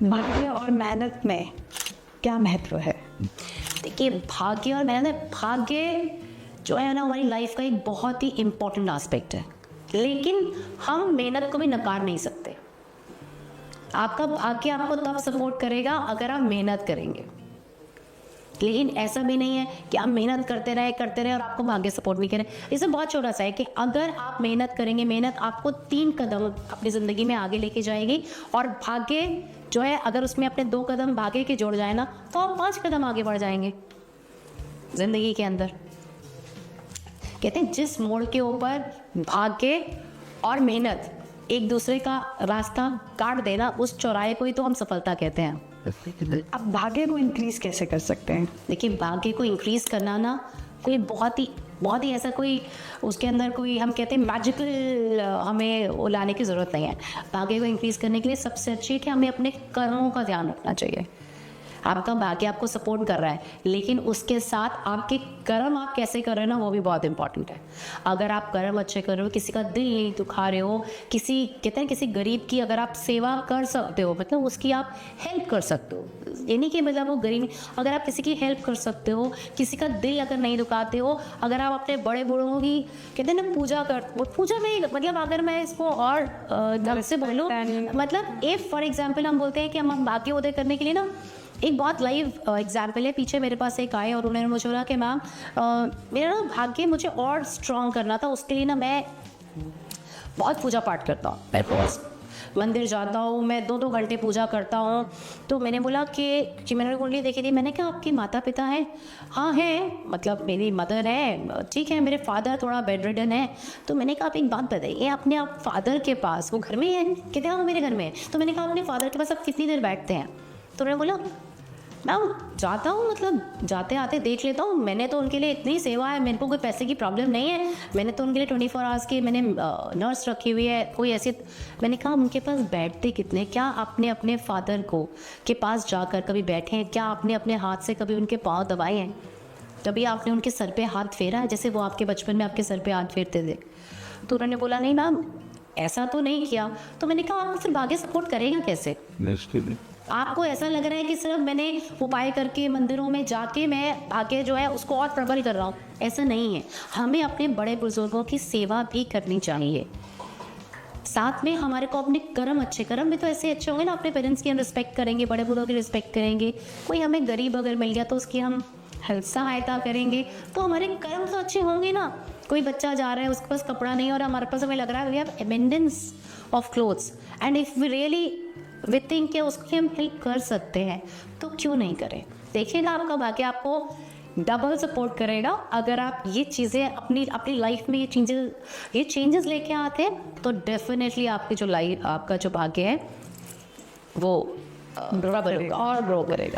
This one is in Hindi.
भाग्य और मेहनत में क्या महत्व है? देखिए, भाग्य और मेहनत, भाग्य जो है ना हमारी लाइफ का एक बहुत ही इम्पोर्टेंट एस्पेक्ट है, लेकिन हम मेहनत को भी नकार नहीं सकते। आपका भाग्य आपको तब सपोर्ट करेगा अगर आप मेहनत करेंगे, लेकिन ऐसा भी नहीं है कि आप मेहनत करते रहे और आपको भाग्य सपोर्ट नहीं करे। इसमें बहुत छोटा सा है कि अगर आप मेहनत करेंगे, मेहनत आपको 3 कदम अपनी ज़िंदगी में आगे लेके जाएगी, और भाग्य जो है अगर उसमें अपने 2 कदम भाग्य के जोड़ जाए ना, तो आप 5 कदम आगे बढ़ जाएंगे ज़िंदगी के अंदर। कहते हैं जिस मोड़ के ऊपर भाग्य और मेहनत एक दूसरे का रास्ता काट देना, उस चौराहे को ही तो हम सफलता कहते हैं। अब भाग्य को इंक्रीज कैसे कर सकते हैं? देखिए, भाग्य को इंक्रीज करना ना कोई बहुत ही ऐसा कोई उसके अंदर कोई हम कहते हैं मैजिकल हमें वो लाने की ज़रूरत नहीं है। भाग्य को इंक्रीज करने के लिए सबसे अच्छी है कि हमें अपने कर्मों का ध्यान रखना चाहिए। आपका भाग्य आपको सपोर्ट कर रहा है, लेकिन उसके साथ आपके कर्म आप कैसे कर रहे हो ना, वो भी बहुत इंपॉर्टेंट है। अगर आप कर्म अच्छे कर रहे हो, किसी का दिल नहीं दुखा रहे हो, किसी कहते हैं किसी गरीब की अगर आप सेवा कर सकते हो, मतलब उसकी आप हेल्प कर सकते हो, ये नहीं कि मतलब वो गरीब, अगर आप किसी की हेल्प कर सकते हो, किसी का दिल अगर नहीं दुखाते हो, अगर आप अपने बड़े बूढ़ों की कहते हैं ना पूजा में, मतलब अगर मैं इसको और ढंग से बोलूँ, मतलब इफ़ फॉर एग्जाम्पल हम बोलते हैं कि हम भाग्य उदय करने के लिए ना, एक बहुत लाइव एग्जाम्पल है। पीछे मेरे पास एक आए और उन्होंने मुझे बोला कि मैम मेरा ना भाग्य मुझे और स्ट्रॉन्ग करना था, उसके लिए ना मैं बहुत पूजा पाठ करता हूँ, मैं रोज़ मंदिर जाता हूँ, मैं 2-2 घंटे पूजा करता हूँ। तो मैंने बोला कि मैंने कुंडली देखी थी, मैंने कहा आपके माता पिता हैं? हाँ हैं, मतलब मेरी मदर है, ठीक है, मेरे फादर थोड़ा बेड रिडन है। तो मैंने कहा आप एक बात बताइए, अपने आप फादर के पास, वो घर में ही है? कहते हैं हाँ मेरे घर में है। तो मैंने कहा अपने फादर के पास आप कितनी देर बैठते हैं? तो उन्होंने बोला मैं जाता हूँ, मतलब जाते आते देख लेता हूँ, मैंने तो उनके लिए इतनी सेवा है, मेरे को कोई पैसे की प्रॉब्लम नहीं है, मैंने तो उनके लिए 24 आवर्स की मैंने नर्स रखी हुई है, कोई ऐसी। मैंने कहा उनके पास बैठते कितने, क्या आपने अपने फादर को के पास जाकर कभी बैठे हैं? क्या आपने अपने हाथ से कभी उनके पाँव दबाए हैं? कभी आपने उनके सर पे हाथ फेरा है जैसे वो आपके बचपन में आपके सर पे हाथ फेरते थे? तो उन्होंने बोला नहीं मैम, ऐसा तो नहीं किया। तो मैंने कहा आपको फिर भाग्य सपोर्ट करेगा कैसे? आपको ऐसा लग रहा है कि सिर्फ मैंने उपाय करके मंदिरों में जाके मैं भाग्य जो है उसको और प्रबल कर रहा हूँ, ऐसा नहीं है। हमें अपने बड़े बुजुर्गों की सेवा भी करनी चाहिए, साथ में हमारे को अपने कर्म भी तो ऐसे अच्छे होंगे ना, अपने पेरेंट्स की हम रिस्पेक्ट करेंगे, बड़े बुजुर्गों की रिस्पेक्ट करेंगे, कोई हमें गरीब अगर मिल गया तो उसकी हम हेल्प सहायता करेंगे, तो हमारे कर्म तो अच्छे होंगे ना। कोई बच्चा जा रहा है, उसके पास कपड़ा नहीं और हमारे पास हमें लग रहा है we have abundance of clothes and if we really we think कि उसकी हम हेल्प कर सकते हैं, तो क्यों नहीं करें? देखिएगा आपका भाग्य आपको डबल सपोर्ट करेगा अगर आप ये चीज़ें अपनी लाइफ में ये चेंजेस लेके आते हैं, तो डेफिनेटली आपकी जो लाइफ, आपका जो भाग्य है वो ग्रो करेगा और ग्रो करेगा।